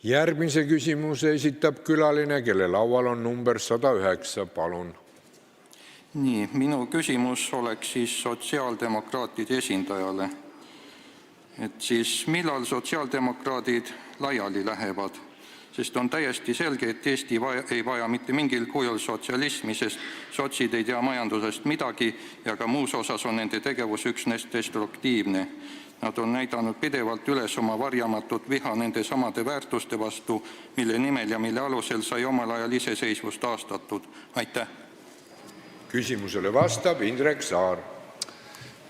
Järgmise küsimuse esitab külaline, kelle laual on number 109. Palun. Nii, minu küsimus oleks siis sotsiaaldemokraatide esindajale. Millal sotsiaaldemokraadid laiali lähevad? Sest on täiesti selge, et Eesti ei vaja mitte mingil kujul sotsialismi, sest sotsid ei tea majandusest midagi ja ka muus osas on nende tegevus üksnes destruktiivne. Nad on näidanud pidevalt üles oma varjamatut viha nende samade väärtuste vastu, mille nimel ja mille alusel sai omal ajal iseseisvust taastatud. Aitäh! Küsimusele vastab Indrek Saar.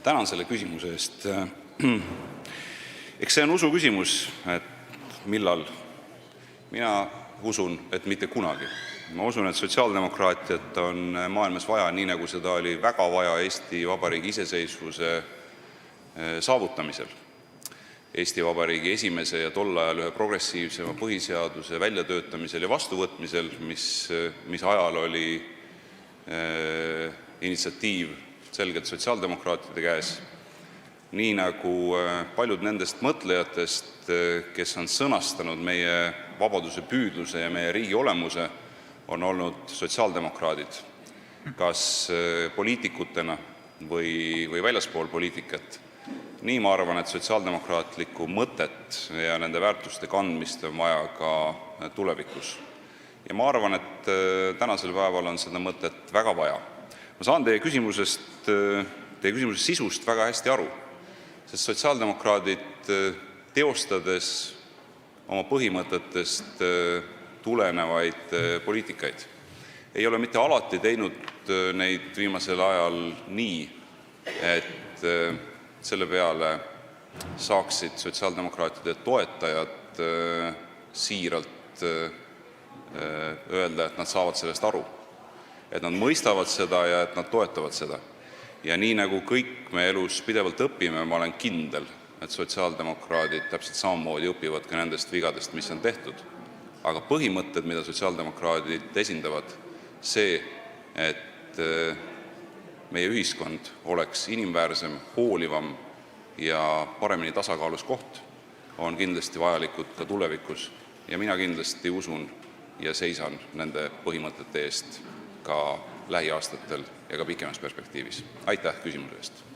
Tänan selle küsimuse eest. Eks see on usu küsimus, et millal. Mina usun, et mitte kunagi. Ma usun, et sotsiaaldemokraatiat on maailmas vaja, nii nagu seda oli väga vaja Eesti Vabariigi iseseisvuse saavutamisel. Eesti Vabariigi esimese ja tol ajal ühe progressiivsema põhiseaduse väljatöötamisel ja vastuvõtmisel, mis ajal oli initsiatiiv selgelt sotsiaaldemokraatide käes, nii nagu paljud nendest mõtlejatest, kes on sõnastanud meie vabaduse püüdluse ja meie riigi olemuse, on olnud sotsiaaldemokraadid, kas poliitikutena või väljaspool poliitikat. Nii ma arvan, et sotsiaaldemokraatlikku mõtet ja nende väärtuste kandmist on vaja ka tulevikus. Ja ma arvan, et tänasel päeval on seda mõtet väga vaja. Ma saan teie küsimuse sisust väga hästi aru, sest sotsiaaldemokraadid teostades oma põhimõtetest tulenevaid poliitikaid ei ole mitte alati teinud neid viimasel ajal nii, et selle peale saaksid sotsiaaldemokraatide toetajad siiralt öelda, et nad saavad sellest aru, et nad mõistavad seda ja et nad toetavad seda. Ja nii nagu kõik me elus pidevalt õpime, ma olen kindel, et sotsiaaldemokraadid täpselt samamoodi õpivad ka nendest vigadest, mis on tehtud. Aga põhimõtted, mida sotsiaaldemokraadid esindavad, see, et meie ühiskond oleks inimväärsem, hoolivam ja paremini tasakaalus koht, on kindlasti vajalikud ka tulevikus. Ja mina kindlasti usun ja seisan nende põhimõtete eest ka lähiaastatel ja ka pikemas perspektiivis. Aitäh küsimuse eest!